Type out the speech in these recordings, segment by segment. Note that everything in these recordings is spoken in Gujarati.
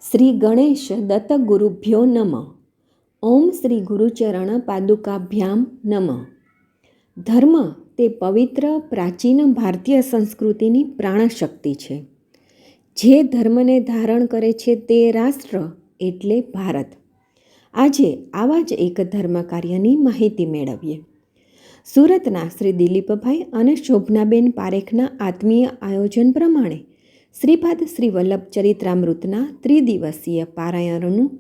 શ્રી ગણેશ દત્ત ગુરુભ્યો નમઃ. ઓમ શ્રી ગુરુચરણ પાદુકાભ્યામ નમઃ. ધર્મ તે પવિત્ર પ્રાચીન ભારતીય સંસ્કૃતિની પ્રાણશક્તિ છે. જે ધર્મને ધારણ કરે છે તે રાષ્ટ્ર એટલે ભારત. આજે આવા જ એક ધર્મ કાર્યની માહિતી મેળવીએ. સુરતના શ્રી દિલીપભાઈ અને શોભનાબેન પારેખના આત્મીય આયોજન પ્રમાણે શ્રીપાદ શ્રી વલ્લભ ચરિત્રામૃતના ત્રિદિવસીય પારાયણનું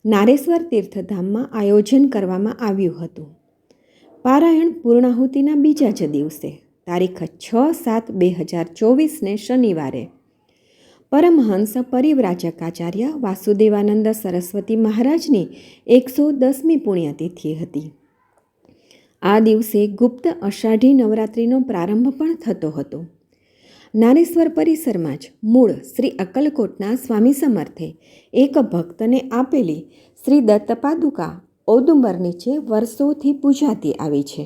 નારેશ્વર તીર્થધામમાં આયોજન કરવામાં આવ્યું હતું. પારાયણ પૂર્ણાહુતિના બીજા જ દિવસે તારીખ 6/7/2024 શનિવારે પરમહંસ પરિવ્રાજકાચાર્ય વાસુદેવાનંદ સરસ્વતી મહારાજની 110મી પુણ્યતિથિ હતી. આ દિવસે ગુપ્ત અષાઢી નવરાત્રિનો પ્રારંભ પણ થતો હતો. નારેશ્વર પરિસરમાં જ મૂળ શ્રી અક્કલકોટના સ્વામી સમર્થે એક ભક્તને આપેલી શ્રી દત્ત પાદુકા ઔદુંબર નીચે વર્ષોથી પૂજાતી આવી છે.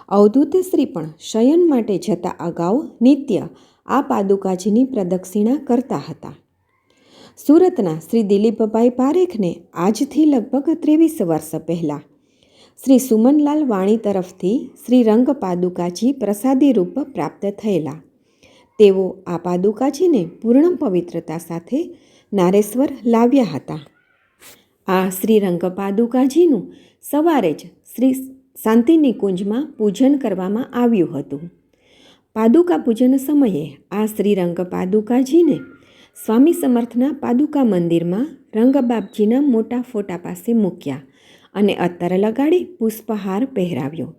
અવધૂત શ્રી પણ શયન માટે જતા અગાઉ નિત્ય આ પાદુકાજીની પ્રદક્ષિણા કરતા હતા. સુરતના શ્રી દિલીપભાઈ પારેખને આજથી લગભગ 23 વર્ષ પહેલાં શ્રી સુમનલાલ વાણી તરફથી શ્રી રંગ પાદુકાજી પ્રસાદી રૂપ પ્રાપ્ત થયેલા. તેઓ આ પાદુકાજીને પૂર્ણ પવિત્રતા સાથે નારેશ્વર લાવ્યા હતા. આ શ્રીરંગ પાદુકાજીનું સવારે જ શ્રી શાંતિનિકુંજમાં પૂજન કરવામાં આવ્યું હતું. પાદુકા પૂજન સમયે આ શ્રીરંગ પાદુકાજીને સ્વામી સમર્થના પાદુકા મંદિરમાં રંગબાપજીના મોટા ફોટા પાસે મૂક્યા અને અત્તર લગાડી પુષ્પહાર પહેરાવ્યો.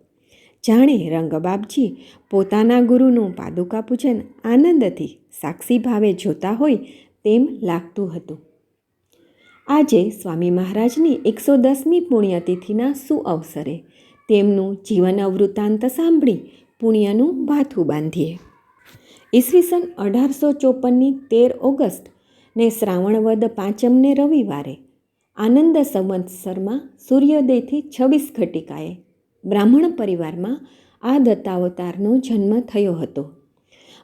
જાણે રંગબાપજી પોતાના ગુરુનું પાદુકા પૂજન આનંદથી સાક્ષી ભાવે જોતા હોય તેમ લાગતું હતું. આજે સ્વામી મહારાજની 110મી પુણ્યતિથિના સુઅવસરે તેમનું જીવન વૃત્તાંત સાંભળી પુણ્યનું ભાથું બાંધીએ. ઈસવીસન 1854ની 13 ઓગસ્ટ ને શ્રાવણ વદ 5 રવિવારે આનંદ સંવત્સરમાં સૂર્યોદયથી 26 ઘટિકાએ બ્રાહ્મણ પરિવારમાં આ દત્તાવતારનો જન્મ થયો હતો.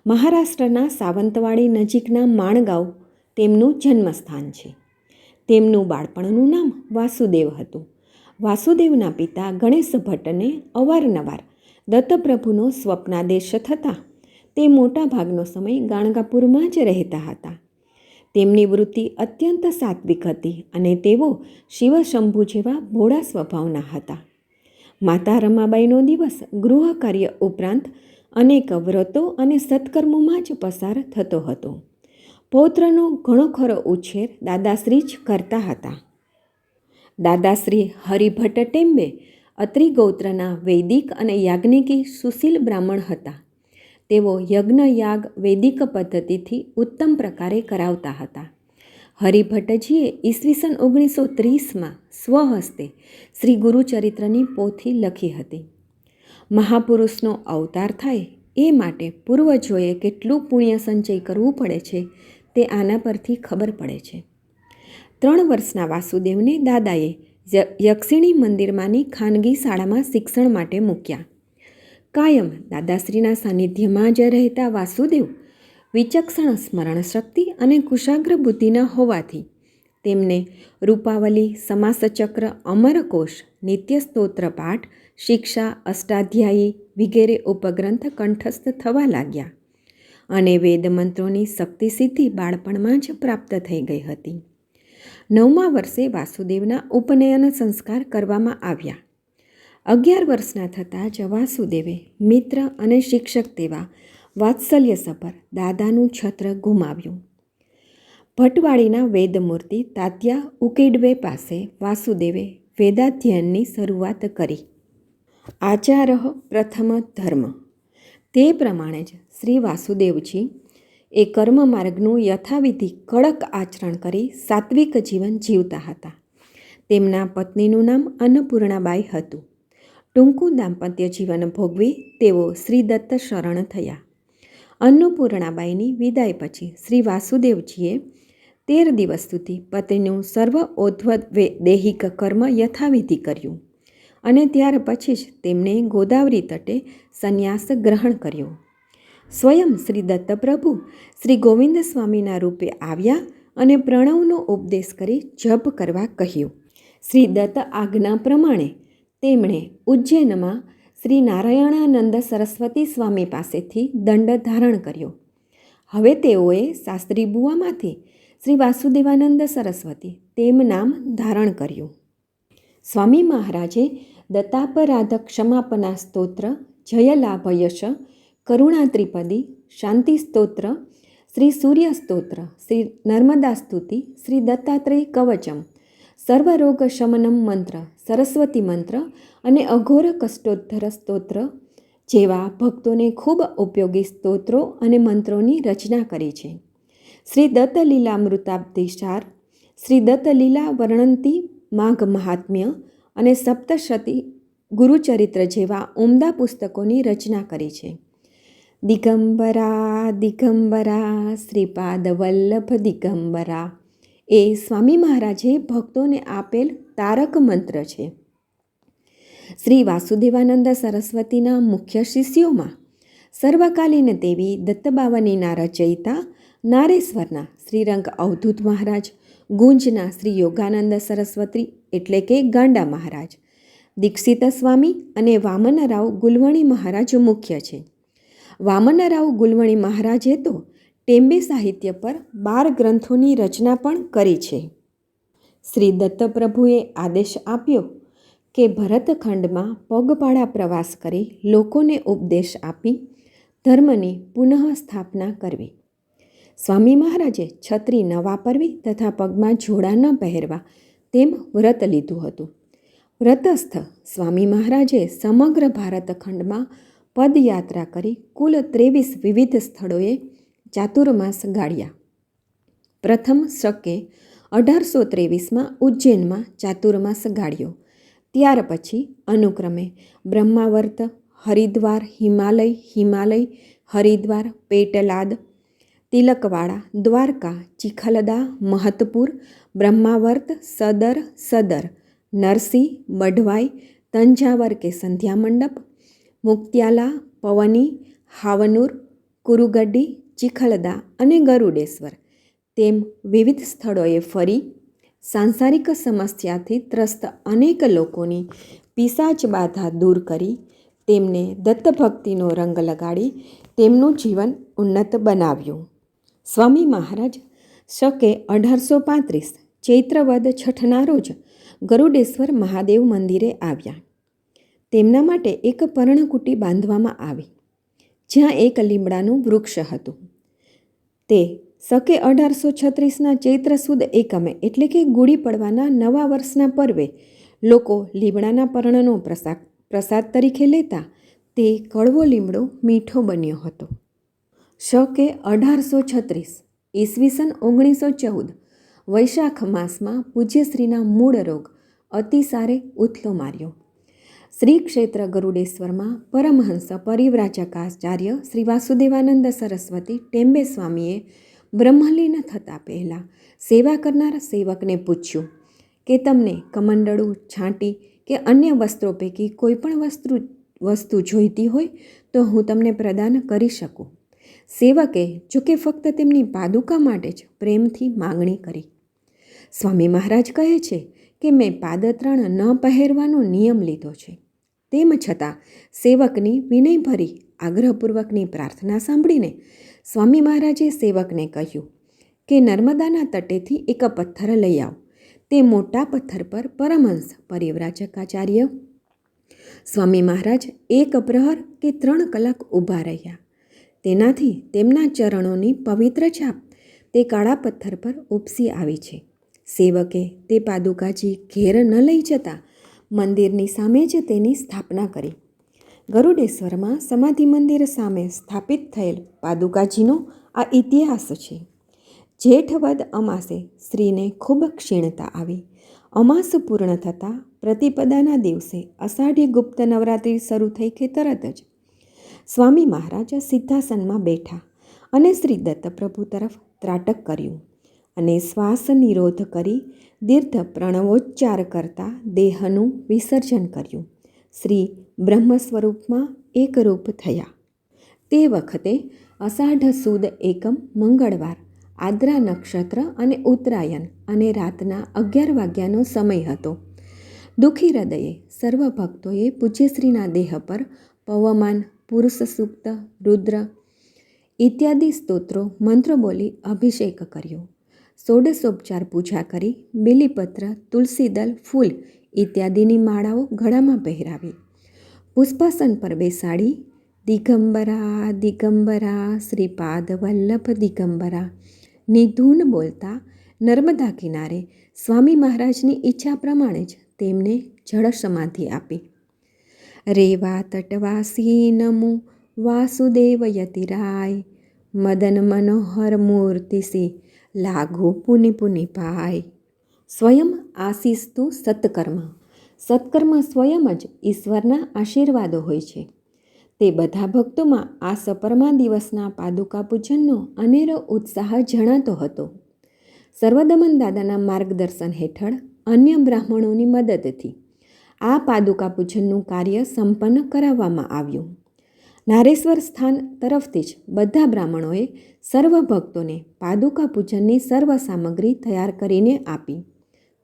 મહારાષ્ટ્રના સાવંતવાડી નજીકના માણગાંવ તેમનું જન્મસ્થાન છે. તેમનું બાળપણનું નામ વાસુદેવ હતું. વાસુદેવના પિતા ગણેશ ભટ્ટને અવારનવાર દત્તપ્રભુનો સ્વપ્નાદેશ થતાં તે મોટા ભાગનો સમય ગાણગાપુરમાં જ રહેતા હતા. તેમની વૃત્તિ અત્યંત સાત્વિક હતી અને તેઓ શિવશંભુ જેવા ભોળા સ્વભાવના હતા. માતા રમાબાઈનો દિવસ ગૃહ કાર્ય ઉપરાંત અનેક વ્રતો અને સત્કર્મોમાં જ પસાર થતો હતો. પૌત્રનો ઘણો ખરો ઉછેર દાદાશ્રી જ કરતા હતા. દાદાશ્રી હરિભટ્ટ ટેમ્બે અત્રિ ગોત્રના વૈદિક અને યાજ્ઞિકી સુશીલ બ્રાહ્મણ હતા. તેઓ યજ્ઞ યાગ વૈદિક પદ્ધતિથી ઉત્તમ પ્રકારે કરાવતા હતા. હરિભટ્ટજીએ ઈસવીસન 1930માં સ્વહસ્તે શ્રી ગુરુચરિત્રની પોથી લખી હતી. મહાપુરુષનો અવતાર થાય એ માટે પૂર્વજોએ કેટલું પુણ્ય સંચય કરવું પડે છે તે આના પરથી ખબર પડે છે. 3 વર્ષના વાસુદેવને દાદાએ યક્ષિણી મંદિરમાંની ખાનગી શાળામાં શિક્ષણ માટે મૂક્યા. કાયમ દાદાશ્રીના સાનિધ્યમાં જ રહેતા વાસુદેવ વિચક્ષણ સ્મરણ શક્તિ અને કુશાગ્ર બુદ્ધિના હોવાથી તેમને રૂપાવલી, સમાસચક્ર, અમરકોશ, નિત્ય સ્તોત્ર પાઠ, શિક્ષા, અષ્ટાધ્યાયી વગેરે ઉપગ્રંથ કંઠસ્થ થવા લાગ્યા અને વેદ મંત્રોની શક્તિ સિદ્ધિ બાળપણમાં જ પ્રાપ્ત થઈ ગઈ હતી. 9મા વર્ષે વાસુદેવના ઉપનયન સંસ્કાર કરવામાં આવ્યા. 11 વર્ષના થતાં જ વાસુદેવે મિત્ર અને શિક્ષક તેવા વાત્સલ્યસભર દાદાનું છત્ર ગુમાવ્યું. ભટવાડીના વેદમૂર્તિ તાત્યા ઉકેડવે પાસે વાસુદેવે વેદાધ્યયનની શરૂઆત કરી. આચારઃ પ્રથમ ધર્મ. તે પ્રમાણે જ શ્રી વાસુદેવજી એ કર્મ માર્ગનું યથાવિધિ કડક આચરણ કરી સાત્વિક જીવન જીવતા હતા. તેમના પત્નીનું નામ અન્નપૂર્ણાબાઈ હતું. ટૂંકું દાંપત્ય જીવન ભોગવી તેઓ શ્રી દત્ત શરણ થયા. અન્નપૂર્ણાબાઈની વિદાય પછી શ્રી વાસુદેવજીએ 13 દિવસ સુધી પત્નીનું સર્વ ઔદ્ધૈહિક કર્મ યથાવિધિ કર્યું અને ત્યાર પછી જ તેમણે ગોદાવરી તટે સંન્યાસ ગ્રહણ કર્યો. સ્વયં શ્રી દત્ત પ્રભુ શ્રી ગોવિંદ સ્વામીના રૂપે આવ્યા અને પ્રણવનો ઉપદેશ કરી જપ કરવા કહ્યું. શ્રી દત્ત આજ્ઞા પ્રમાણે તેમણે ઉજ્જૈનમાં શ્રી નારાયણાનંદ સરસ્વતી સ્વામી પાસેથી દંડ ધારણ કર્યો. હવે તેઓએ શાસ્ત્રી બુવામાંથી શ્રી વાસુદેવાનંદ સરસ્વતી તેમ નામ ધારણ કર્યું. સ્વામી મહારાજે દત્તાપરાધ ક્ષમાપના સ્તોત્ર, જયલાભયશ, કરુણા ત્રિપદી, શાંતિ સ્તોત્ર, શ્રી સૂર્ય સ્તોત્ર, શ્રી નર્મદા સ્તુતિ, શ્રી દત્તાત્રેય કવચમ, સર્વરોગ શમનમ મંત્ર, સરસ્વતી મંત્ર અને અઘોર કષ્ટોદ્ધર સ્તોત્ર જેવા ભક્તોને ખૂબ ઉપયોગી સ્તોત્રો અને મંત્રોની રચના કરી છે. શ્રી દત્ત લીલામૃતાબ્ધિસાર, શ્રી દત્ત લીલા વર્ણંતી માઘ મહાત્મ્ય અને સપ્તશતી ગુરુચરિત્ર જેવા ઉમદા પુસ્તકોની રચના કરી છે. દિગંબરા દિગંબરા શ્રીપાદ વલ્લભ દિગંબરા એ સ્વામી મહારાજે ભક્તોને આપેલ તારક મંત્ર છે. શ્રી વાસુદેવાનંદ સરસ્વતીના મુખ્ય શિષ્યોમાં સર્વકાલીન દેવી દત્તબાવનીના રચયિતા નારેશ્વરના શ્રીરંગ અવધૂત મહારાજ, ગુંજના શ્રી યોગાનંદ સરસ્વતી એટલે કે ગાંડા મહારાજ, દીક્ષિત સ્વામી અને વામનરાવ ગુલવણી મહારાજ મુખ્ય છે. વામનરાવ ગુલવણી મહારાજે તો ટેમ્બે સાહિત્ય પર 12 ગ્રંથોની રચના પણ કરી છે. શ્રી દત્તપ્રભુએ આદેશ આપ્યો કે ભરતખંડમાં પગપાળા પ્રવાસ કરી લોકોને ઉપદેશ આપી ધર્મની પુનઃ સ્થાપના કરવી. સ્વામી મહારાજે છત્રી ન વાપરવી તથા પગમાં જોડા ન પહેરવા તેમ વ્રત લીધું હતું. વ્રતસ્થ સ્વામી મહારાજે સમગ્ર ભારતખંડમાં પદયાત્રા કરી કુલ 23 વિવિધ સ્થળોએ ચાતુર્માસ ગાળ્યા. પ્રથમ શકે 1823માં ઉજ્જૈનમાં ચાતુર્માસ ગાળ્યો. ત્યાર પછી અનુક્રમે બ્રહ્માવર્ત, હરિદ્વાર, હિમાલય, હરિદ્વાર, પેટલાદ, તિલકવાડા, દ્વારકા, ચિખલદા, મહતપુર, બ્રહ્માવર્ત, સદર, નરસિંહ, બઢવાઈ, તંજાવર કે સંધ્યા મંડપ, મુક્ત્યાલા, પવની, હાવનુર, કુરુગડ્ડી, ચિખલદા અને ગરુડેશ્વર તેમ વિવિધ સ્થળોએ ફરી સાંસારિક સમસ્યાથી ત્રસ્ત અનેક લોકોની પિશાચ બાધા દૂર કરી તેમને દત્તભક્તિનો રંગ લગાડી તેમનું જીવન ઉન્નત બનાવ્યું. સ્વામી મહારાજ શકે 1835 ચૈત્રવદ છઠના રોજ ગરુડેશ્વર મહાદેવ મંદિરે આવ્યા. તેમના માટે એક પર્ણકુટી બાંધવામાં આવી જ્યાં એક લીમડાનું વૃક્ષ હતું. તે શકે 1836ના ચૈત્ર સુદ એકમે એટલે કે ગુડી પડવાના નવા વર્ષના પર્વે લોકો લીમડાના પર્ણનો પ્રસાદ તરીકે લેતા તે કડવો લીમડો મીઠો બન્યો હતો. શકે 1836 ઈસવીસન 1914 વૈશાખ માસમાં પૂજ્યશ્રીના મૂળ રોગ અતિસારે ઉથલો માર્યો. શ્રી ક્ષેત્ર ગરુડેશ્વરમાં પરમહંસ પરિવ્રાજકાચાર્ય શ્રી વાસુદેવાનંદ સરસ્વતી ટેમ્બે સ્વામીએ બ્રહ્મલીન થતાં પહેલાં સેવા કરનાર સેવકને પૂછ્યું કે તમને કમંડળું, છાંટી કે અન્ય વસ્ત્રો પૈકી કોઈ પણ વસ્તુ જોઈતી હોય તો હું તમને પ્રદાન કરી શકું. સેવકે જોકે ફક્ત તેમની પાદુકા માટે જ પ્રેમથી માંગણી કરી. સ્વામી મહારાજ કહે છે કે મેં પાદત્રણ ન પહેરવાનો નિયમ લીધો છે. તેમ છતાં સેવકની વિનયભરી આગ્રહપૂર્વકની પ્રાર્થના સાંભળીને સ્વામી મહારાજે સેવકને કહ્યું કે નર્મદાના તટેથી એક પથ્થર લઈ આવ. તે મોટા પથ્થર પર પરમહંસ પરિવ્રાજકાચાર્ય સ્વામી મહારાજ 1 પ્રહર કે 3 કલાક ઊભા રહ્યા. તેનાથી તેમના ચરણોની પવિત્ર છાપ તે કાળા પથ્થર પર ઉપસી આવી છે. સેવકે તે પાદુકાજી ઘેર ન લઈ જતા મંદિરની સામે જ તેની સ્થાપના કરી. ગરુડેશ્વરમાં સમાધિ મંદિર સામે સ્થાપિત થયેલ પાદુકાજીનો આ ઇતિહાસ છે. જેઠ વદ અમાસે સ્ત્રીને ખૂબ ક્ષીણતા આવી. અમાસ પૂર્ણ થતાં પ્રતિપદાના દિવસે અષાઢી ગુપ્ત નવરાત્રિ શરૂ થઈ કે તરત જ સ્વામી મહારાજ સિદ્ધાસનમાં બેઠા અને શ્રી દત્તપ્રભુ તરફ ત્રાટક કર્યું અને શ્વાસ નિરોધ કરી દીર્ઘ પ્રણવોચ્ચાર કરતા દેહનું વિસર્જન કર્યું. શ્રી બ્રહ્મ સ્વરૂપમાં એકરૂપ થયા. તે વખતે અષાઢ સુદ એકમ મંગળવાર આદ્રા નક્ષત્ર અને ઉત્તરાયણ અને રાતના 11 વાગ્યાનો સમય હતો. દુઃખી હૃદયે સર્વ ભક્તોએ પૂજ્યશ્રીના દેહ પર પવમાન, પુરુષ સૂક્ત, રુદ્ર ઇત્યાદિ સ્તોત્રો મંત્રો બોલી અભિષેક કર્યો. ષોડશોપચાર પૂજા કરી બીલીપત્ર, તુલસીદલ, ફૂલ ઇત્યાદિની માળાઓ ગળામાં પહેરાવી પુષ્પાસન પર બેસાડી દિગંબરા દિગંબરા શ્રીપાદ વલ્લભ દિગંબરા ની ધૂન બોલતા નર્મદા કિનારે સ્વામી મહારાજની ઈચ્છા પ્રમાણે જ તેમને જળ સમાધિ આપી. રેવા તટવાસી નમો વાસુદેવ યતિરાય મદન મનોહર મૂર્તિસી લાગુ પુનિ પુનિ પાય. સ્વયં આશીષતું સત્કર્મ. સત્કર્મ સ્વયં જ ઈશ્વરના આશીર્વાદો હોય છે. તે બધા ભક્તોમાં આ સપરમા દિવસના પાદુકા પૂજનનો અનેરો ઉત્સાહ જણાતો હતો. સર્વદમન દાદાના માર્ગદર્શન હેઠળ અન્ય બ્રાહ્મણોની મદદથી આ પાદુકા પૂજનનું કાર્ય સંપન્ન કરાવવામાં આવ્યું. નારેશ્વર સ્થાન તરફથી જ બધા બ્રાહ્મણોએ સર્વ ભક્તોને પાદુકા પૂજનની સર્વ સામગ્રી તૈયાર કરીને આપી.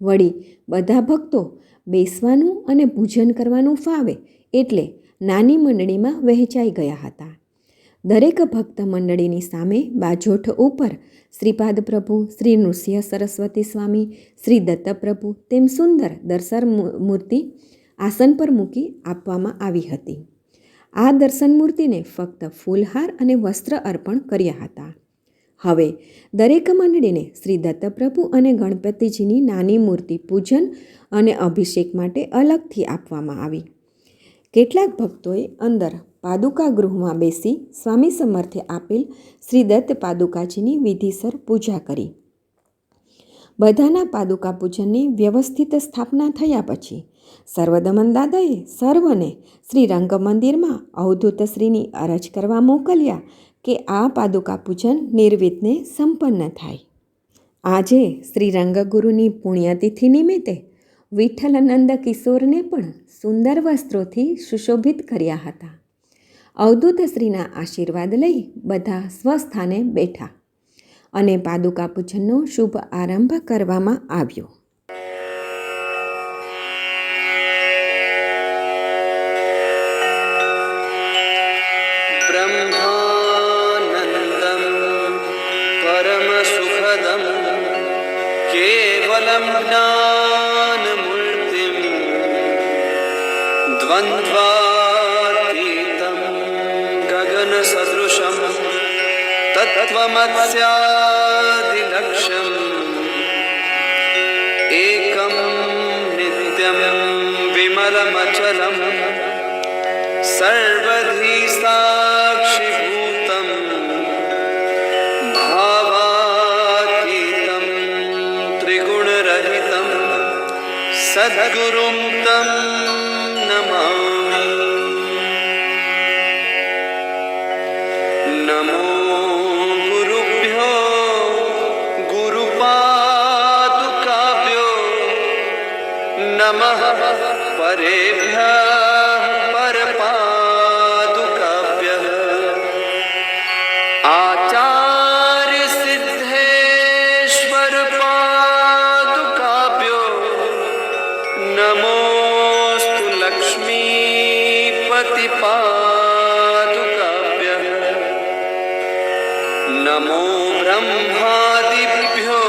વળી બધા ભક્તો બેસવાનું અને પૂજન કરવાનું ફાવે એટલે નાની મંડળીમાં વહેંચાઈ ગયા હતા. દરેક ભક્ત મંડળીની સામે બાજોઠ ઉપર શ્રીપાદ પ્રભુ, શ્રી નૃસિંહ સરસ્વતી સ્વામી, શ્રી દત્તપ્રભુ તેમ સુંદર દર્શન મૂર્તિ આસન પર મૂકી આપવામાં આવી હતી. આ દર્શન મૂર્તિને ફક્ત ફૂલહાર અને વસ્ત્ર અર્પણ કર્યા હતા. હવે દરેક મંડળીને શ્રી દત્તપ્રભુ અને ગણપતિજીની નાની મૂર્તિ પૂજન અને અભિષેક માટે અલગથી આપવામાં આવી. કેટલાક ભક્તોએ અંદર પાદુકા ગૃહમાં બેસી સ્વામી સમર્થે આપેલ શ્રી દત્ત પાદુકાજીની વિધિસર પૂજા કરી. બધાના પાદુકા પૂજનની વ્યવસ્થિત સ્થાપના થયા પછી સર્વદમન દાદાએ સર્વને શ્રી રંગ મંદિરમાં અવધૂત શ્રીની અરજ કરવા મોકલ્યા કે આ પાદુકા પૂજન નિર્વિઘ્ને સંપન્ન થાય. આજે શ્રી રંગગુરુની પુણ્યતિથિ નિમિત્તે વિઠ્ઠલનંદ કિશોરને પણ સુંદર વસ્ત્રોથી સુશોભિત કર્યા હતા. અવધૂત શ્રીના આશીર્વાદ લઈ બધા સ્વસ્થાને બેઠા અને પાદુકા પૂજનનો શુભ આરંભ કરવામાં આવ્યો. બ્રહ્માનંદમ પરમ સુખદમ કેવલમ જ્ઞાનમૂર્તિમ દ્વંદ્વાતીતમ ગગન સદૃશમ તત્વમસ્યાદિલક્ષ્યમ એકમ નિત્યમ વિમલમચલમ સર્વધી સાક્ષીભૂતમ ભાવાતીતમ ત્રિગુણરહિતમ સદ્ગુરુમ તમ નમામિ. નમો ગુરુભ્યો ગુરુપાદુકાભ્યો નમઃ પરેભ્યઃ પરપાદુકાભ્યઃ આચાર્ય સિદ્ધેશ્વર પાદુકાભ્યો નમોસ્તુ લક્ષ્મીપતિ પાદુકાભ્યઃ નમો બ્રહ્માદિભ્યો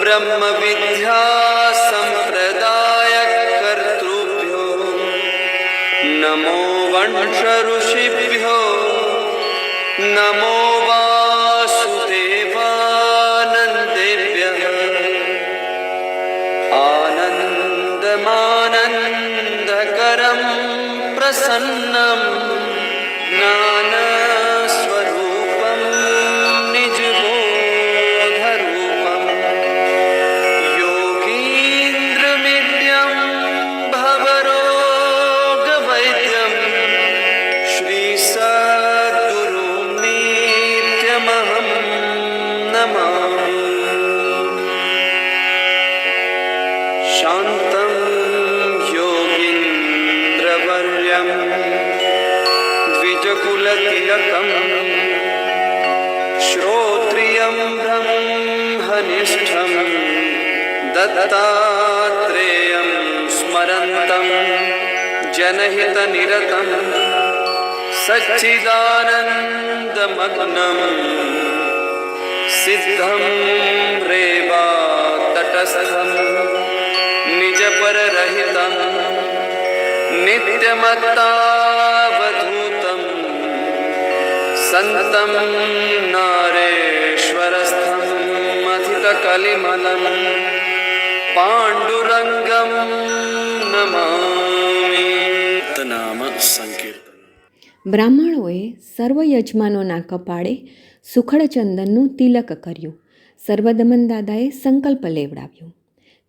બ્રહ્મ વિદ્યા સંપ્રદાય કર્તૃભ્યો નમો વંશ ઋષિભ્યો નમો વાસુદેવાનંદેભ્યઃ આનંદમાનંદકરં પ્રસન્નમ જ્ઞાનસ્વરૂપમ નિજબોધરૂપમ યોગીન્દ્રમિડ્યમ ભવરોગવૈદ્યમ શ્રી સદ્ગુરું નિત્યમહં નમામિ. શાંતં યોગીન્દ્રવર્યં દ્વિજકુલતિલકં શ્રોત્રિય गुरुर्गुरुर्गुरुवर्यं ब्रह्मनिष्ठं दत्तात्रेयं स्मरन्तं जनहितनिरतं सच्चिदानन्दमग्नं सिद्धं रेवातटस्थं निजपररहितं नित्यमत्तावधूतं सन्तं नारेश्वरस्थं अधितकलिमलं पाण्डुरङ्गं नमामि। नाम संकीर्तन। બ્રાહ્મણોએ સર્વ યજમાનોના કપાળે સુખડ ચંદનનું તિલક કર્યું. સર્વદમન દાદાએ સંકલ્પ લેવડાવ્યો.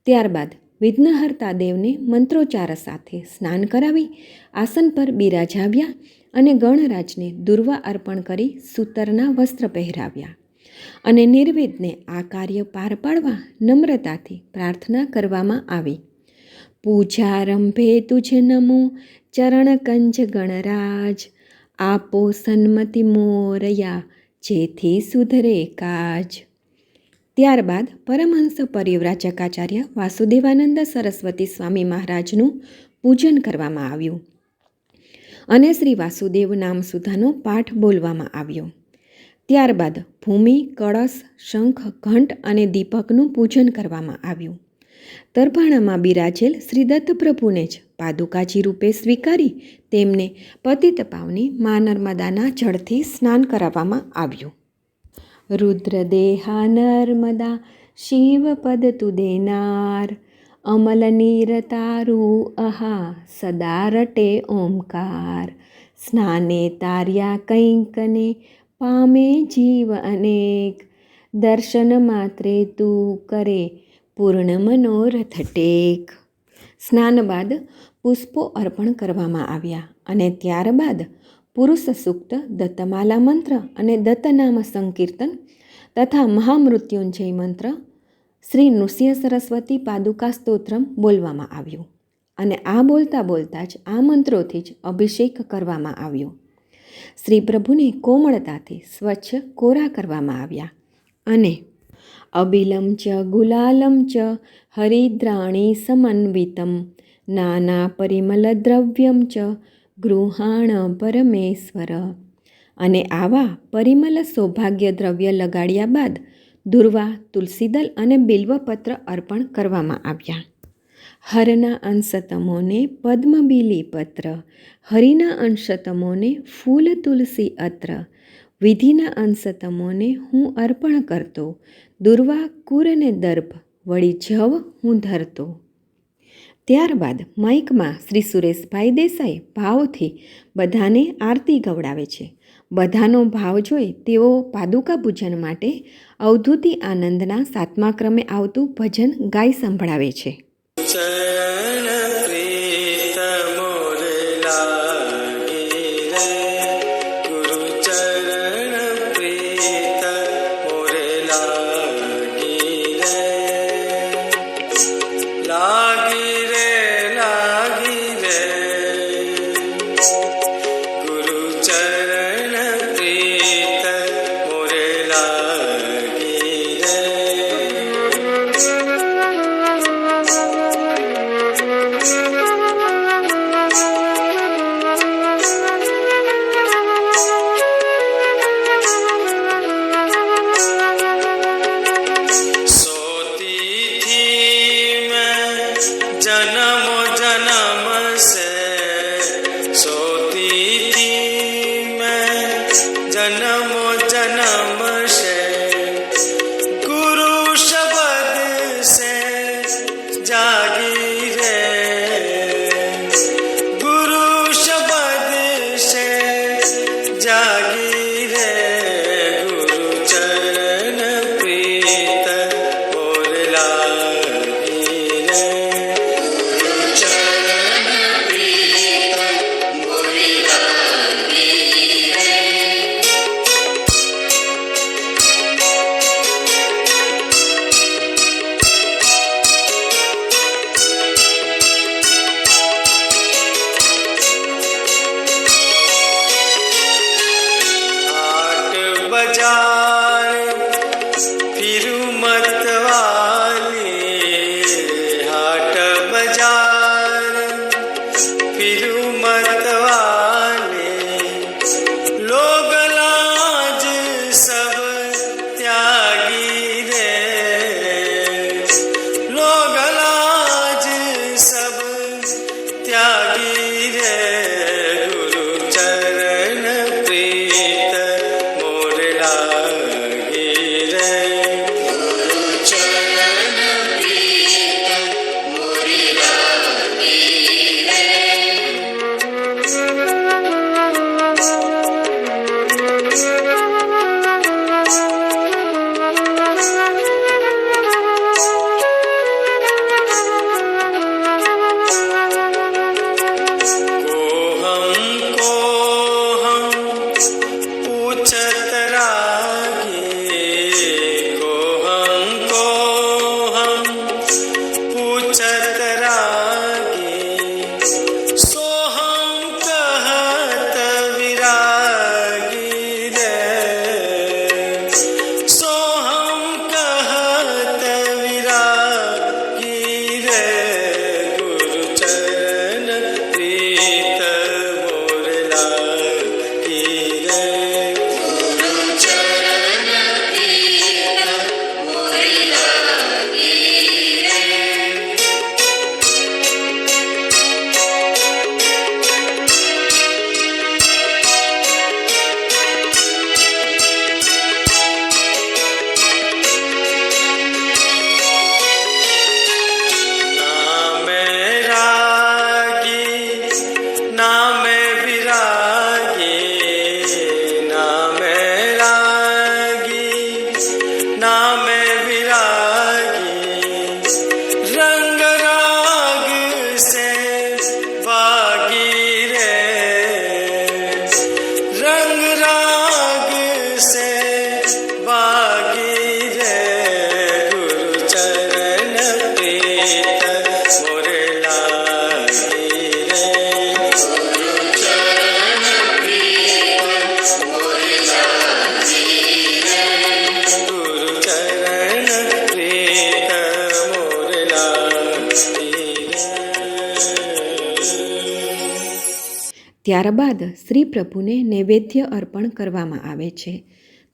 ત્યારબાદ વિઘ્નહર્તા દેવને મંત્રોચ્ચાર સાથે સ્નાન કરાવી આસન પર બિરાજાવ્યા અને ગણરાજને દુર્વા અર્પણ કરી સૂતરના વસ્ત્ર પહેરાવ્યા અને નિર્વિઘ્ને આ કાર્ય પાર પાડવા નમ્રતાથી પ્રાર્થના કરવામાં આવી. પૂજારંભે તુજ નમો ચરણકંજ ગણરાજ, આપો સન્મતિ મોરયા જેથી સુધરે કાજ. ત્યારબાદ પરમહંસ પરિવ્રાજકાચાર્ય વાસુદેવાનંદ સરસ્વતી સ્વામી મહારાજનું પૂજન કરવામાં આવ્યું અને શ્રી વાસુદેવ નામ સુધાનો પાઠ બોલવામાં આવ્યો. ત્યારબાદ ભૂમિ, કળશ, શંખ, ઘંટ અને દીપકનું પૂજન કરવામાં આવ્યું. તરભાણામાં બિરાજેલ શ્રી દત્તપ્રભુને જ પાદુકાજી રૂપે સ્વીકારી તેમને પતિત પાવની મા નર્મદાના જળથી સ્નાન કરાવવામાં આવ્યું. રુદ્રદેહા નર્મદા શિવપદ તુ દેનાર, અમલ નીરતારું અહા સદા રટે ઓમકાર. સ્નાને તાર્યા કંઈકને પામે જીવ અનેક, દર્શન માત્રે તું કરે પૂર્ણ મનોરથ ટેક. સ્નાન બાદ પુષ્પો અર્પણ કરવામાં આવ્યા અને ત્યારબાદ પુરુષ સૂક્ત, દત્તમાલા મંત્ર અને દત્તનામ સંકીર્તન તથા મહામૃત્યુંજય મંત્ર, શ્રી નૃસિંહ સરસ્વતી પાદુકા સ્તોત્રમ બોલવામાં આવ્યું અને આ બોલતા બોલતા જ આ મંત્રોથી જ અભિષેક કરવામાં આવ્યો. શ્રી પ્રભુને કોમળતાથી સ્વચ્છ કોરા કરવામાં આવ્યા અને અબિલમ ચ ગુલાલમ ચ હરિદ્રાણી સમન્વિતમ નાના પરિમલ દ્રવ્યમ ચ ગૃહાણ પરમેશ્વર. અને આવા પરિમલ સૌભાગ્ય દ્રવ્ય લગાડ્યા બાદ દુર્વા, તુલસીદલ અને બિલ્વપત્ર અર્પણ કરવામાં આવ્યા. હરના અંશતમોને પદ્મબીલી પત્ર, હરિના અંશતમોને ફૂલ તુલસી અત્ર, વિધિના અંશતમોને હું અર્પણ કરતો, દુર્વા કુરને દર્ભ વળી જવ હું ધરતો. ત્યારબાદ માઇકમાં શ્રી સુરેશભાઈ દેસાઈ ભાવથી બધાને આરતી ગવડાવે છે. બધાનો ભાવ જોઈ તેઓ પાદુકા પૂજન માટે અવધૂતિ આનંદના 7મા ક્રમે આવતું ભજન ગાઈ સંભળાવે છે. ત્યારબાદ શ્રી પ્રભુને નૈવેદ્ય અર્પણ કરવામાં આવે છે,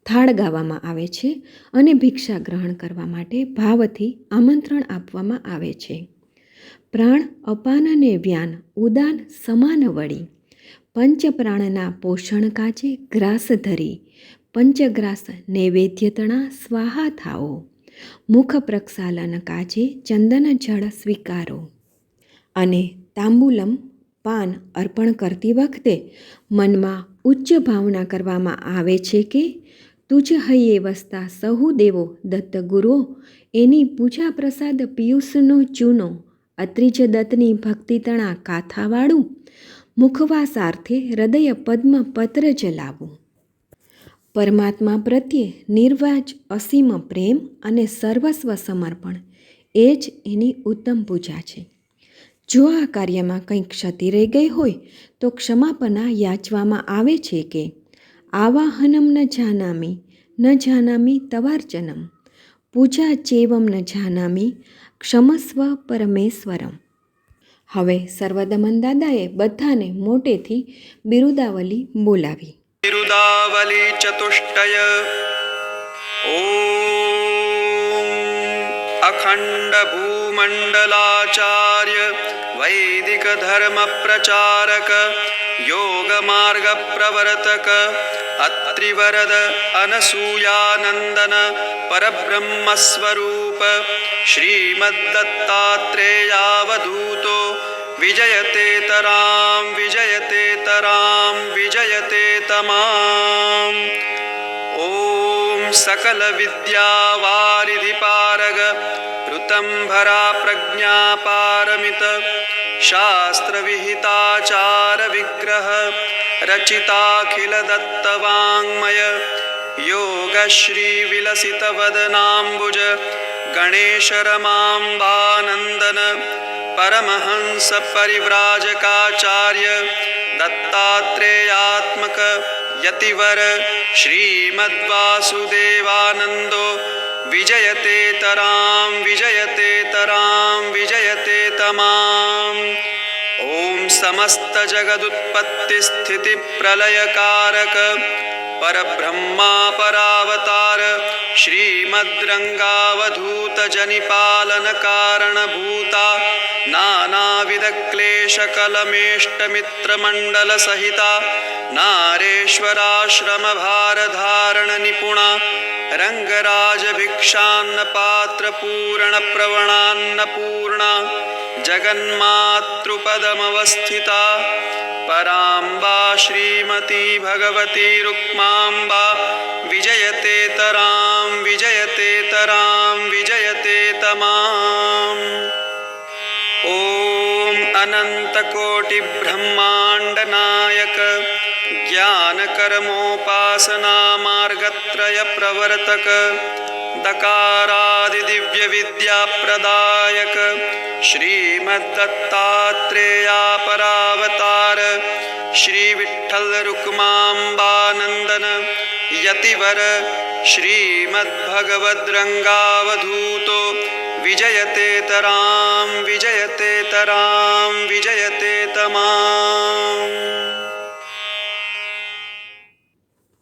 થાળ ગાવામાં આવે છે અને ભિક્ષા ગ્રહણ કરવા માટે ભાવથી આમંત્રણ આપવામાં આવે છે. પ્રાણ અપાન અને વ્યાન ઉદાન સમાન વળી, પંચપ્રાણના પોષણ કાજે ગ્રાસ ધરી, પંચગ્રાસ નૈવેદ્ય તણા સ્વાહા થાઓ, મુખ પ્રક્ષાલન કાજે ચંદન જળ સ્વીકારો. અને તાંબુલમ પાન અર્પણ કરતી વખતે મનમાં ઉચ્ચ ભાવના કરવામાં આવે છે કે તુજ હૈયે વસતા સહુ દેવો દત્ત ગુરુઓ, એની પૂજા પ્રસાદ પિયુષનો ચૂનો, અત્રિજ દત્તની ભક્તિ તણા કાથાવાળું, મુખવાસાર્થે હૃદય પદ્મ પત્ર જલાવું. પરમાત્મા પ્રત્યે નિર્વાજ અસીમ પ્રેમ અને સર્વસ્વ સમર્પણ એ જ એની ઉત્તમ પૂજા છે. જો આ કાર્યમાં કંઈ ક્ષતિ રહી ગઈ હોય તો ક્ષમાપના યાચવામાં આવે છે કે આવાહનમ ન જાનામી તવાર્ચનમ, પૂજા ચેવમ ન જાનામી ક્ષમસ્વ પરમેશ્વરમ. હવે સર્વદમન દાદાએ બધાને મોટેથી બિરુદાવલી બોલાવી. બિરુદાવલી ચતુષ્ટય. ઓમ અખંડ ભૂમંડલાચાર્ય વૈદિક ધર્મ પ્રચારક યોગ માર્ગ પ્રવર્તક અત્રિવરદ અનસૂયાનંદન પરબ્રહ્મ સ્વરૂપ શ્રીમદ્દત્તાત્રેયાવધૂતો વિજયતે તરામ વિજયતે તરામ વિજયતે તમામ. ઓમ સકલ વિદ્યાવારિધિપારગ ઋતંભરા પ્રજ્ઞાપારમિત શાસ્ત્ર વિહિતાચાર વિગ્રહ રચિતાખિલ દત્તવાङ्मય યોગશ્રી વિલસિત વદનાંબુજ ગણેશ રમાંબાનંદન પરમહંસ પરિવ્રાજકાચાર્ય દત્તાત્રેયાત્મક યતિવર શ્રીમદ્વાસુદેવાનંદો વિજયતે તરામ વિજયતે તરામ વિજયતે તમામ. ઓમ સમસ્ત જગદુત્પત્તિ સ્થિતિ પ્રલયકારક પરબ્રહ્મા પરાવતાર શ્રીમદ્રંગાવધૂત જનિપાલન કારણભૂતા નાનાવિધ ક્લેશ કલમેષ્ટ મિત્ર મંડલ સહિતા નારેશ્વરાશ્રમ ભારધારણ નિપુણા રંગરાજ ભિક્ષાન્ન પાત્ર પૂર્ણ પ્રવણાન્ન પૂર્ણા જગન્માતૃપદમવસ્થિતા પરાંબા શ્રીમતી ભગવતી રૂક્માંબા વિજયતે તરામ વિજયતે તરામ વિજયતે તમામ. ઓમ અનંતકોટિ બ્રહ્માંડ નાયક જ્ઞાન કર્મોપાસના માર્ગત્રય પ્રવર્તક દકારાદિ દિવ્ય વિદ્યા પ્રદાયક શ્રીમદ્દત્તાત્રેયા પરાવતાર શ્રી વિઠ્ઠલ રૂક્માંબાનંદન યતિવર શ્રીમદ્ભગવદ્રંગાવધૂતો વિજયતે તરામ વિજયતે તરામ વિજયતે તમામ.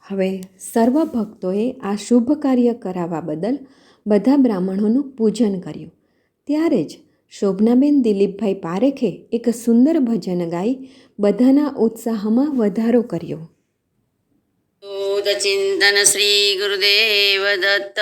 હવે સર્વ ભક્તોએ આ શુભ કાર્ય કરાવવા બદલ બધા બ્રાહ્મણોનું પૂજન કર્યું. ત્યારે જ શોભનાબેન દિલીપભાઈ પારેખે એક સુંદર ભજન ગાઈ બધાના ઉત્સાહમાં વધારો કર્યો. ચિંતન શ્રી ગુરુદેવ દત્ત,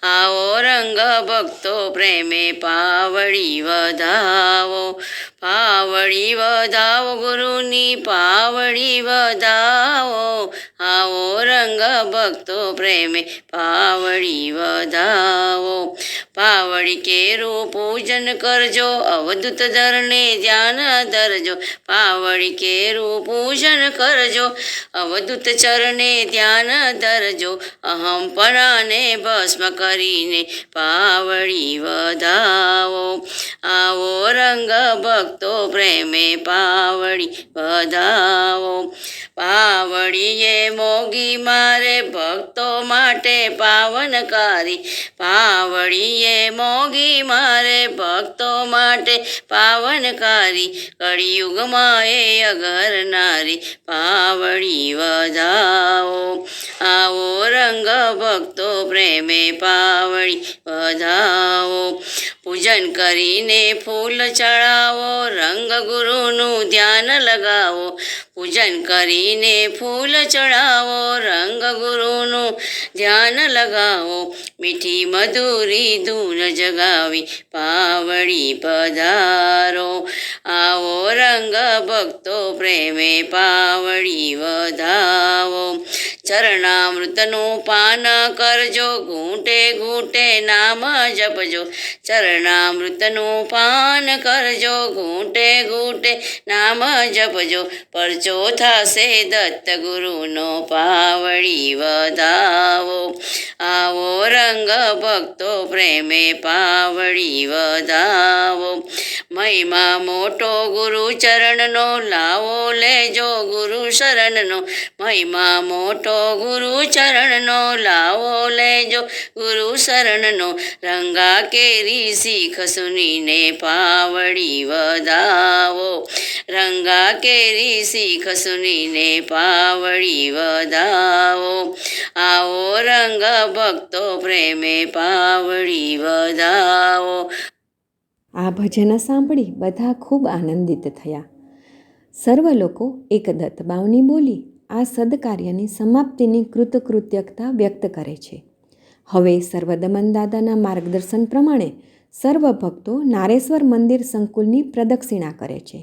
આવો રંગ ભક્તો પ્રેમે પાવડી વધાવો, પાવડી વધાવો ગુરુની પાવડી વધાવો, આવો રંગ ભક્તો પ્રેમે પાવડી વધાવો. પાવડી કેરું પૂજન કરજો, અવધૂત ધરને ધ્યાન ધરજો, પાવડી કેરું પૂજન કરજો, અવધૂત ચરણે ધ્યાન ધરજો, અહંપણાને ભસ્મ કરીને પાવડી વધાવો, આવો રંગ ભક્તો પ્રેમે પાવડી વધાવો. પાવડીએ મોગી મારે ભક્તો માટે પાવનકારી. પાવડીએ મોગી મારે ભક્તો માટે પાવનકારી. કળિયુગમાં એ અગરનારી પાવડી વધાવો. આવો રંગ ભક્તો પ્રેમે પાવડી વધાવો. પૂજન કરીને ફૂલ ચડાવો, રંગ ગુરુનું ધ્યાન લગાવો. પૂજન કરીને ફૂલ ચડાવો, રંગ ગુરુનું ધ્યાન લગાવો. મીઠી મધુરી ધૂન જગાવી પાવડી પધારો. આવો રંગ ભક્તો પ્રેમે પાવડી વધાવો. ચરણામૃતનું પાન કરજો, ઘૂંટે ઘૂંટે નામ જપજો. ચરણામૃતનું પાન કરજો, ઘૂંટે ઘૂંટે નામ જપજો. પરચો થશે દત્ત ગુરુનો પાવડી વધાવો. આવો રંગ ભક્તો પ્રેમે પાવડી વધાવો. મહિમા મોટો ગુરુ ચરણનો, લાવો લેજો ગુરુ શરણનો. મહિમા મોટો ગુરુ ચરણનો, લાવો લેજો ગુરુ શરણનો. રંગા કેરી શીખ સુનીને પાવડી વધાવો. રંગા કેરી શીખ સુનીને પાવડી વધાવો. આવો રંગ ભક્તો પ્રેમે પાવડી વધાવો. આ ભજન સાંભળી બધા ખૂબ આનંદિત થયા. સર્વ લોકો એક દત્તબાવની બોલી આ સદકાર્યની સમાપ્તિની કૃતકૃત્યતા વ્યક્ત કરે છે. હવે સર્વદમન દાદાના માર્ગદર્શન પ્રમાણે સર્વ ભક્તો નારેશ્વર મંદિર સંકુલની પ્રદક્ષિણા કરે છે.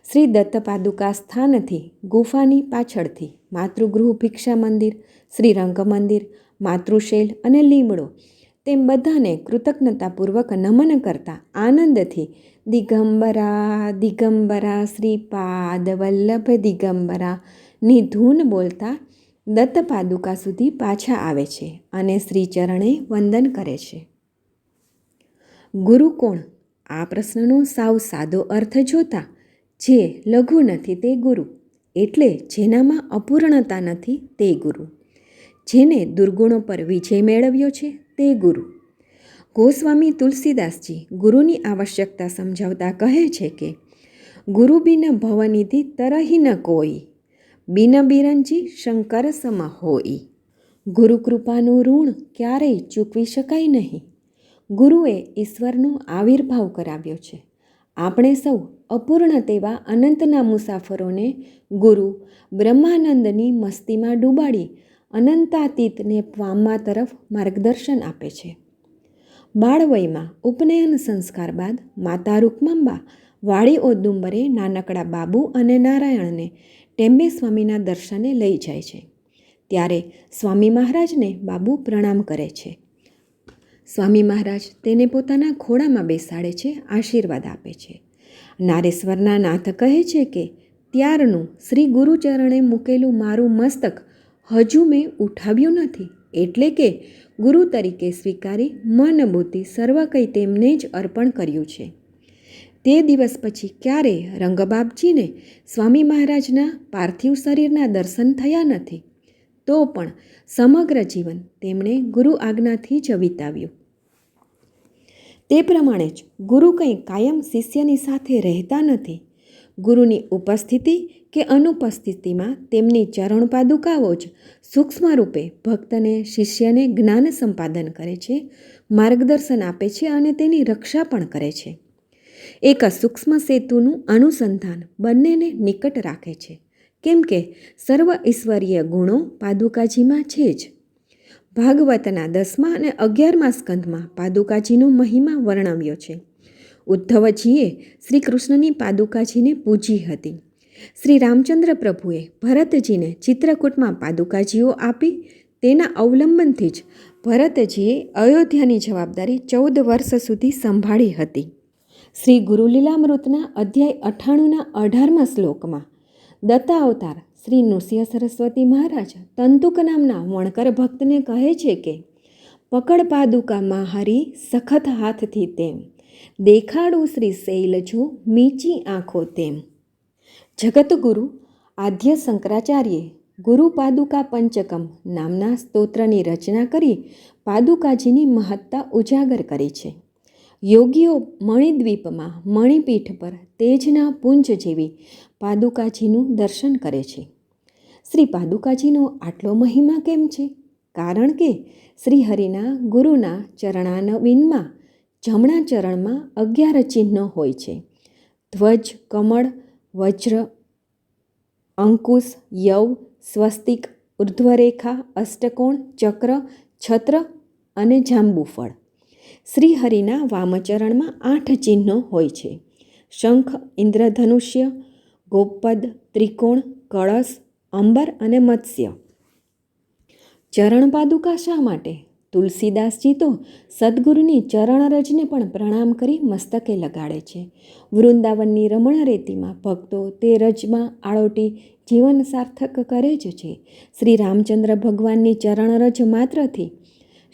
શ્રી દત્તપાદુકા સ્થાનથી ગુફાની પાછળથી માતૃગૃહ ભિક્ષા મંદિર, શ્રીરંગ મંદિર, માતૃશૈલ અને લીમડો તેમ બધાને કૃતજ્ઞતાપૂર્વક નમન કરતા આનંદથી દિગંબરા દિગંબરા શ્રીપાદ વલ્લભ દિગંબરા ની ધૂન બોલતા દત્તપાદુકા સુધી પાછા આવે છે અને શ્રીચરણે વંદન કરે છે. ગુરુ કોણ? આ પ્રશ્નનો સાવ સાદો અર્થ જોતા જે લઘુ નથી તે ગુરુ, એટલે જેનામાં અપૂર્ણતા નથી તે ગુરુ. જેને દુર્ગુણો પર વિજય મેળવ્યો છે તે ગુરુ. ગોસ્વામી તુલસીદાસજી ગુરુની આવશ્યકતા સમજાવતા કહે છે કે ગુરુ બિન ભવનિધિ તરહી ન કોઈ, બિન બિરંજી શંકર સમ હોઈ. ગુરુ કૃપાનું ઋણ ક્યારેય ચૂકવી શકાય નહીં. ગુરુએ ઈશ્વરનો આવિર્ભાવ કરાવ્યો છે. આપણે સૌ અપૂર્ણ તેવા અનંતના મુસાફરોને ગુરુ બ્રહ્માનંદની મસ્તીમાં ડૂબાડી અનંતાતીતને પામવા તરફ માર્ગદર્શન આપે છે. બાળવયમાં ઉપનયન સંસ્કાર બાદ માતા રૂકમાંબા વાડી ઔદુંબરે નાનકડા બાબુ અને નારાયણને ટેમ્બે સ્વામીના દર્શને લઈ જાય છે. ત્યારે સ્વામી મહારાજને બાબુ પ્રણામ કરે છે. સ્વામી મહારાજ તેને પોતાના ખોળામાં બેસાડે છે, આશીર્વાદ આપે છે. નારેશ્વરના નાથ કહે છે કે ત્યારનું શ્રી ગુરુચરણે મૂકેલું મારું મસ્તક હજુ મેં ઉઠાવ્યું નથી, એટલે કે ગુરુ તરીકે સ્વીકારી મન બુદ્ધિ સર્વ કંઈ તેમને જ અર્પણ કર્યું છે. તે દિવસ પછી ક્યારેય રંગબાપજીને સ્વામી મહારાજના પાર્થિવ શરીરના દર્શન થયા નથી. તો પણ સમગ્ર જીવન તેમણે ગુરુ આજ્ઞાથી જ વિતાવ્યું. તે પ્રમાણે જ ગુરુ કંઈ કાયમ શિષ્યની સાથે રહેતા નથી. ગુરુની ઉપસ્થિતિ કે અનુપસ્થિતિમાં તેમની ચરણ પાદુકાઓ જ સૂક્ષ્મ રૂપે ભક્તને, શિષ્યને જ્ઞાન સંપાદન કરે છે, માર્ગદર્શન આપે છે અને તેની રક્ષા પણ કરે છે. એક સૂક્ષ્મ સેતુનું અનુસંધાન બંનેને નિકટ રાખે છે, કેમ કે સર્વ ઈશ્વરીય ગુણો પાદુકાજીમાં છે જ. ભાગવતના 10મા અને 11મા સ્કંધમાં પાદુકાજીનો મહિમા વર્ણવ્યો છે. ઉદ્ધવજીએ શ્રી કૃષ્ણની પાદુકાજીને પૂજી હતી. શ્રી રામચંદ્ર પ્રભુએ ભરતજીને ચિત્રકૂટમાં પાદુકાજીઓ આપી. તેના અવલંબનથી જ ભરતજીએ અયોધ્યાની જવાબદારી 14 વર્ષ સુધી સંભાળી હતી. શ્રી ગુરુલીલામૃતના અધ્યાય 98ના 18મા શ્લોકમાં દત્તા અવતાર શ્રી નૃસિંહ સરસ્વતી મહારાજ તંતુક નામના વણકર ભક્તને કહે છે કે પકડ પાદુકામાં હરી સખત હાથથી તેમ, દેખાડું શ્રી શૈલ જો મીચી આંખો તેમ. જગતગુરુ આદ્ય શંકરાચાર્યે ગુરુ પાદુકા પંચકમ નામના સ્તોત્રની રચના કરી પાદુકાજીની મહત્તા ઉજાગર કરી છે. યોગીઓ મણિદ્વીપમાં મણિપીઠ પર તેજના પુંજ જેવી પાદુકાજીનું દર્શન કરે છે. શ્રી પાદુકાજીનો આટલો મહિમા કેમ છે? કારણ કે શ્રીહરિના ગુરુના ચરણાનવિનમાં જમણા ચરણમાં 11 ચિહ્નો હોય છે. ધ્વજ, કમળ, વજ્ર, અંકુશ, યવ, સ્વસ્તિક, ઉર્ધ્વરેખા, અષ્ટકોણ, ચક્ર, છત્ર અને જાંબુફળ. શ્રીહરિના વામચરણમાં 8 ચિહ્નો હોય છે. શંખ, ઇન્દ્રધનુષ્ય, ગોપદ, ત્રિકોણ, કળશ, અંબર અને મત્સ્ય. ચરણ પાદુકા શા માટે? તુલસીદાસજી તો સદગુરુની ચરણરજને પણ પ્રણામ કરી મસ્તકે લગાડે છે. વૃંદાવનની રમણ રેતીમાં ભક્તો તે રજમાં આળોટી જીવન સાર્થક કરે જ છે. શ્રી રામચંદ્ર ભગવાનની ચરણરજ માત્રથી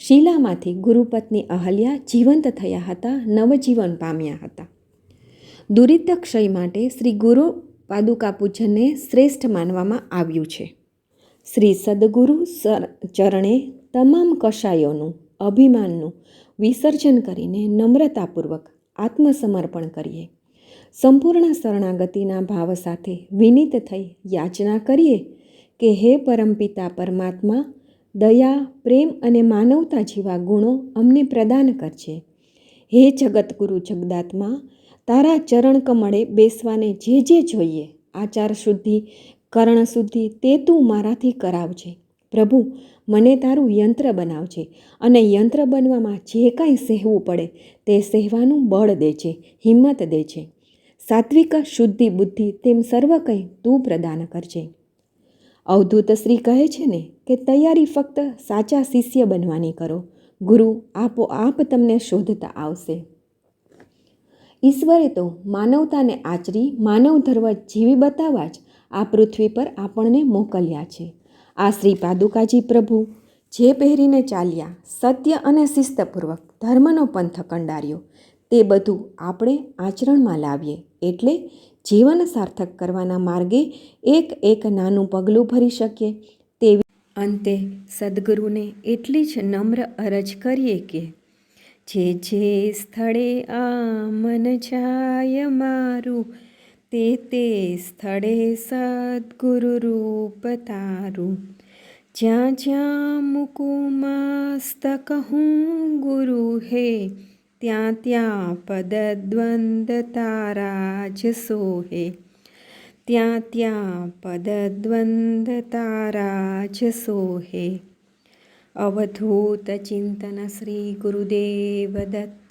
શીલામાંથી ગુરુપત્ની અહલ્યા જીવંત થયા હતા, નવજીવન પામ્યા હતા. દુરિત ક્ષય માટે શ્રી ગુરુ પાદુકા પૂજનને શ્રેષ્ઠ માનવામાં આવ્યું છે. શ્રી સદગુરુ ચરણે તમામ કશાયોનું, અભિમાનનું વિસર્જન કરીને નમ્રતાપૂર્વક આત્મસમર્પણ કરીએ. સંપૂર્ણ શરણાગતિના ભાવ સાથે વિનીત થઈ યાચના કરીએ કે હે પરમપિતા પરમાત્મા, દયા, પ્રેમ અને માનવતા જેવા ગુણો અમને પ્રદાન કરજે. હે જગતગુરુ જગદાત્મા, તારા ચરણ કમળે બેસવાને જે જોઈએ, આચાર શુદ્ધિ, કર્ણ શુદ્ધિ તે તું મારાથી કરાવજે. પ્રભુ, મને તારું યંત્ર બનાવજે અને યંત્ર બનવામાં જે કાંઈ સહેવું પડે તે સહેવાનું બળ દેજે, હિંમત દેજે. સાત્વિક, શુદ્ધિ, બુદ્ધિ તેમ સર્વ કંઈ તું પ્રદાન કરજે. અવધૂત શ્રી કહે છે ને કે તૈયારી ફક્ત સાચા શિષ્ય બનવાની કરો, ગુરુ આપોઆપ તમને શોધતા આવશે. ઈશ્વરે તો માનવતાને આચરી માનવ ધર્મ જીવી બતાવવા જ આ પૃથ્વી પર આપણને મોકલ્યા છે. આ શ્રી પાદુકાજી પ્રભુ જે પહેરીને ચાલ્યા, સત્ય અને શિસ્તપૂર્વક ધર્મનો પંથ કંડાર્યો, તે બધું આપણે આચરણમાં લાવીએ એટલે જીવન સાર્થક કરવાના માર્ગે એક નાનું પગલું ભરી શકીએ. તેવી અંતે સદગુરુને એટલી જ નમ્ર અરજ કરીએ કે જે સ્થળે આ મન જાય મારું, તે સ્થળે સદગુરુ રૂપ તારું. જ્યાં જ્યાં મૂકું મસ્તક હું ગુરુ હે, ત્યાં પદદ્વંદ તારા જ સોહે. ત્યાં પદદ્વંદ તારા જ સોહે. અવધૂત ચિંતન શ્રી ગુરુદેવ દત્ત.